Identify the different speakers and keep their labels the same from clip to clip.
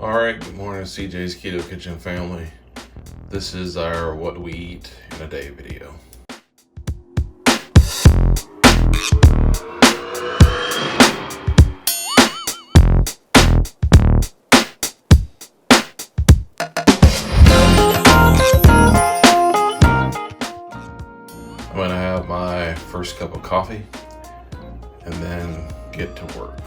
Speaker 1: Alright, good morning CJ's Keto Kitchen family. This is our what we eat in a day video. I'm gonna have my first cup of coffee and then get to work.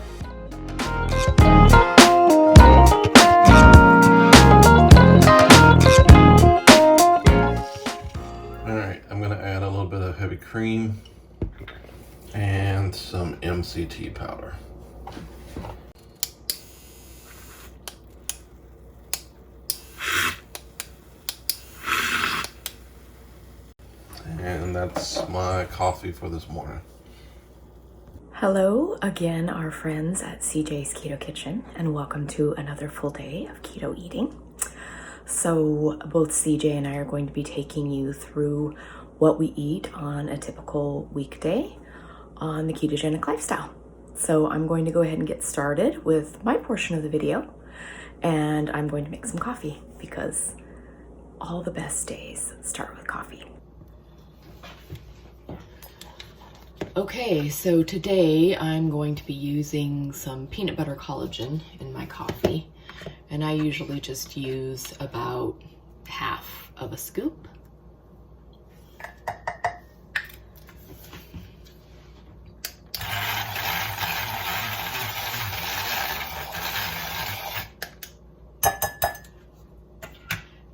Speaker 1: Alright, I'm gonna add a little bit of heavy cream and some MCT powder. And that's my coffee for this morning.
Speaker 2: Hello again, our friends at CJ's Keto Kitchen, and welcome to another full day of keto eating. So both CJ and I are going to be taking you through what we eat on a typical weekday on the ketogenic lifestyle. So I'm going to go ahead and get started with my portion of the video, and I'm going to make some coffee because all the best days start with coffee. Okay, so today I'm going to be using some peanut butter collagen in my coffee, and I usually just use about half of a scoop.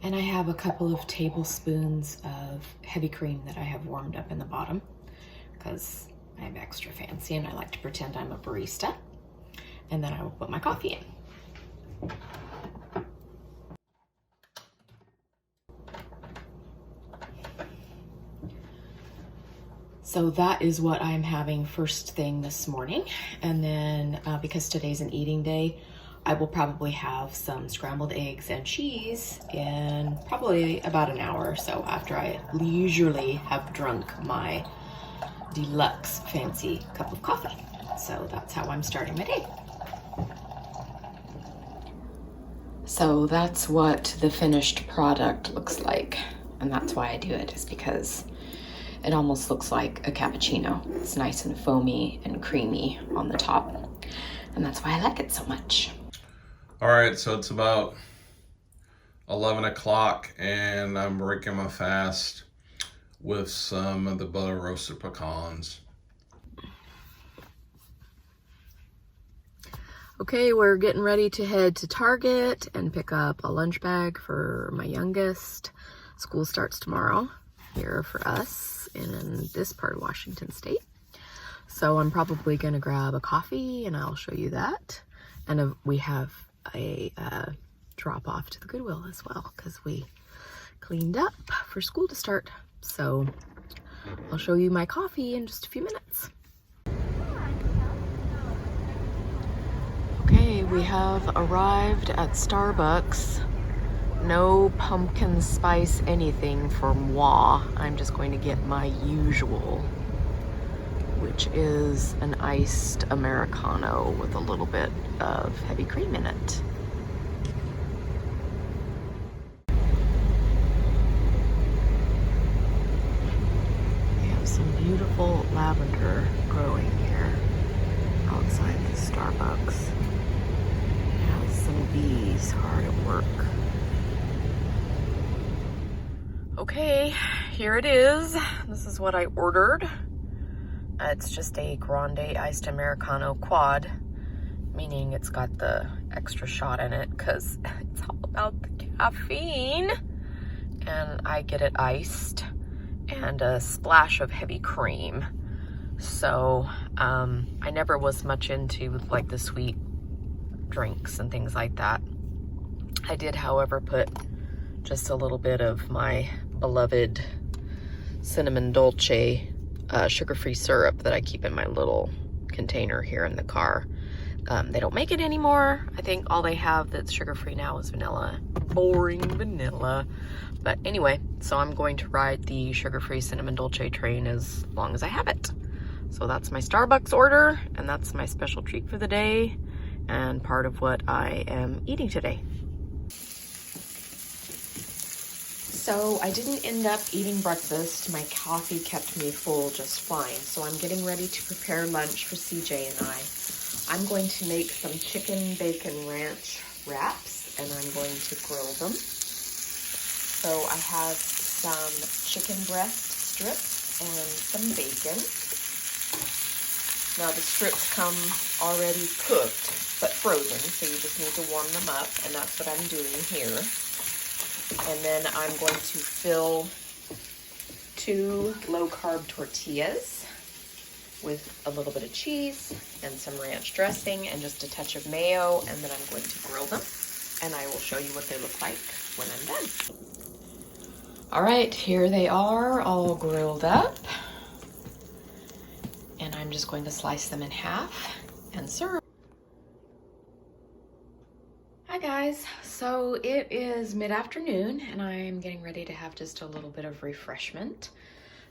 Speaker 2: And I have a couple of tablespoons of heavy cream that I have warmed up in the bottom because I'm extra fancy and I like to pretend I'm a barista. And then I will put my coffee in. So that is what I'm having first thing this morning. And then because today's an eating day, I will probably have some scrambled eggs and cheese in probably about an hour or so after I leisurely have drunk my deluxe fancy cup of coffee. So that's how I'm starting my day. So that's what the finished product looks like. And that's why I do it, is because it almost looks like a cappuccino. It's nice and foamy and creamy on the top. And that's why I like it so much.
Speaker 1: All right, so it's about 11 o'clock and I'm breaking my fast with some of the butter roasted pecans.
Speaker 2: Okay, we're getting ready to head to Target and pick up a lunch bag for my youngest. School starts tomorrow here for us in this part of Washington State. So I'm probably gonna grab a coffee and I'll show you that. And we have a drop off to the Goodwill as well because we cleaned up for school to start. So I'll show you my coffee in just a few minutes. Okay, we have arrived at Starbucks. No pumpkin spice anything for moi. I'm just going to get my usual, which is an iced Americano with a little bit of heavy cream in it. Beautiful lavender growing here outside the Starbucks. It has some bees hard at work. Okay, here it is. This is what I ordered. It's just a grande iced Americano quad, meaning it's got the extra shot in it because it's all about the caffeine. And I get it iced and a splash of heavy cream. So I never was much into like the sweet drinks and things like that. I did, however, put just a little bit of my beloved cinnamon dolce sugar-free syrup that I keep in my little container here in the car. They don't make it anymore. I think all they have that's sugar-free now is vanilla. Boring vanilla. But anyway, so I'm going to ride the sugar-free cinnamon dolce train as long as I have it. So that's my Starbucks order, and that's my special treat for the day. and part of what I am eating today. So I didn't end up eating breakfast. My coffee kept me full just fine. So I'm getting ready to prepare lunch for CJ and I. I'm going to make some chicken bacon ranch wraps, and I'm going to grill them. So I have some chicken breast strips and some bacon. Now the strips come already cooked, but frozen, so you just need to warm them up, and that's what I'm doing here. And then I'm going to fill 2 low-carb tortillas with a little bit of cheese and some ranch dressing and just a touch of mayo, and then I'm going to grill them, and I will show you what they look like when I'm done. All right, here they are, all grilled up, and I'm just going to slice them in half and serve. Hi guys, so it is mid-afternoon and I'm getting ready to have just a little bit of refreshment.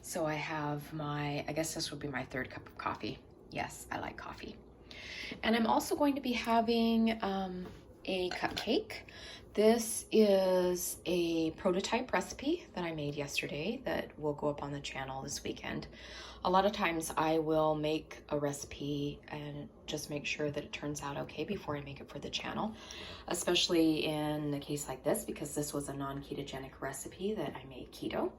Speaker 2: So I have my, I guess this would be my 3rd cup of coffee. Yes, I like coffee. And I'm also going to be having a cupcake. This is a prototype recipe that I made yesterday that will go up on the channel this weekend. A lot of times I will make a recipe and just make sure that it turns out okay before I make it for the channel, especially in a case like this, because this was a non-ketogenic recipe that I made keto.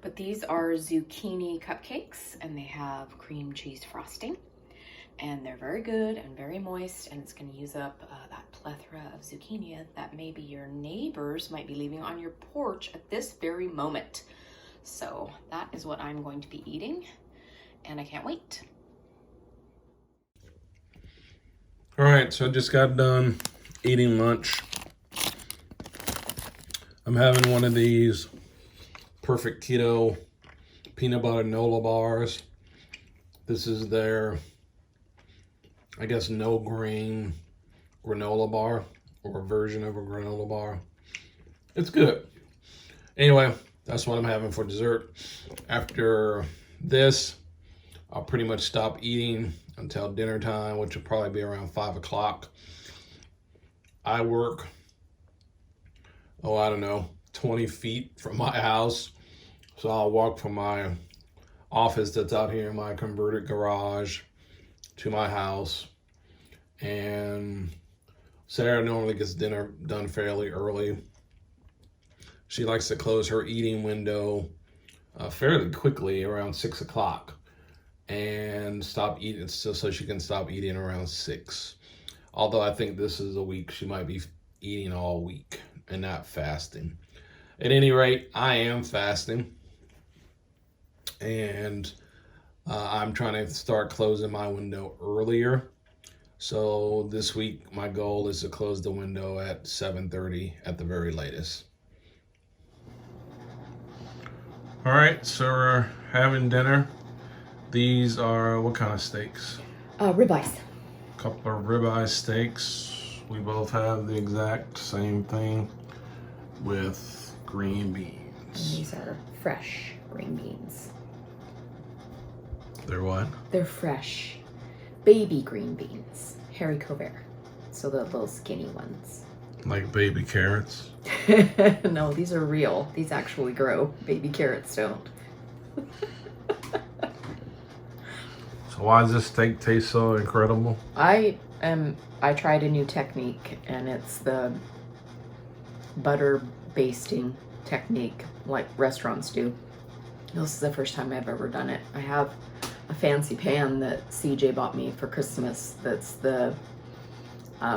Speaker 2: But these are zucchini cupcakes, and they have cream cheese frosting, and they're very good and very moist, and it's going to use up that plethora of zucchini that maybe your neighbors might be leaving on your porch at this very moment. So that is what I'm going to be eating, and I can't wait.
Speaker 1: All right, so I just got done eating lunch. I'm having one of these Perfect Keto peanut butter Nola bars. This is their, I guess, no grain granola bar, or a version of a granola bar. It's good. Anyway, that's what I'm having for dessert. After this, I'll pretty much stop eating until dinner time, which will probably be around 5 o'clock. I work, I don't know, 20 feet from my house. So I'll walk from my office that's out here in my converted garage to my house. And Sarah normally gets dinner done fairly early. She likes to close her eating window fairly quickly, around 6 o'clock, and stop eating so she can stop eating around 6. Although I think this is a week she might be eating all week and not fasting. At any rate, I am fasting, and I'm trying to start closing my window earlier. So this week, my goal is to close the window at 7:30 at the very latest. All right, so we're having dinner. These are, what kind of steaks?
Speaker 2: Ribeyes.
Speaker 1: A couple of ribeye steaks. We both have the exact same thing with green beans.
Speaker 2: And these are fresh green beans.
Speaker 1: They're what?
Speaker 2: They're fresh baby green beans, haricot vert. So the little skinny ones.
Speaker 1: Like baby carrots?
Speaker 2: No, these are real. These actually grow. Baby carrots don't.
Speaker 1: So why does this steak taste so incredible?
Speaker 2: I tried a new technique, and it's the butter basting technique like restaurants do. This is the first time I've ever done it. I have a fancy pan that CJ bought me for Christmas that's the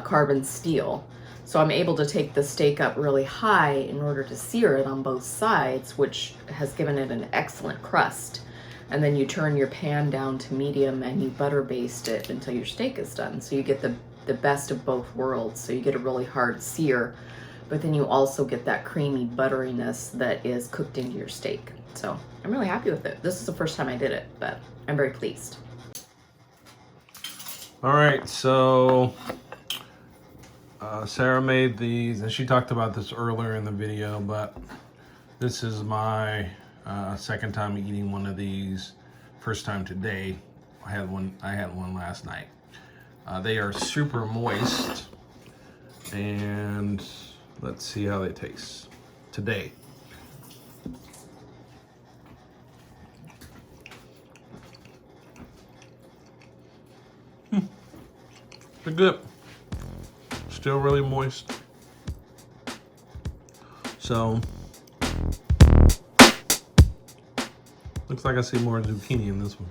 Speaker 2: carbon steel. So I'm able to take the steak up really high in order to sear it on both sides, which has given it an excellent crust. And then you turn your pan down to medium and you butter baste it until your steak is done. So you get the best of both worlds. So you get a really hard sear, but then you also get that creamy butteriness that is cooked into your steak. So I'm really happy with it. This is the first time I did it, but I'm very pleased.
Speaker 1: All right, so Sarah made these, and she talked about this earlier in the video, but this is my second time eating one of these. First time today. I had one last night. They are super moist, and let's see how they taste today. They're good. Still really moist. So, looks like I see more zucchini in this one.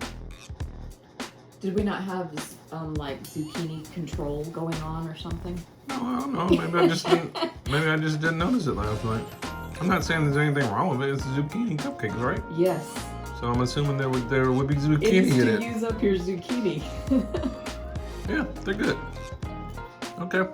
Speaker 2: Did we not have this, like zucchini control going on or something?
Speaker 1: No, I don't know. Maybe I just didn't. Maybe I just didn't notice it last night. I'm not saying there's anything wrong with it. It's zucchini cupcakes, right?
Speaker 2: Yes.
Speaker 1: So I'm assuming there would be
Speaker 2: It
Speaker 1: zucchini
Speaker 2: is
Speaker 1: in
Speaker 2: to
Speaker 1: it.
Speaker 2: use up your zucchini.
Speaker 1: Yeah, they're good. Okay.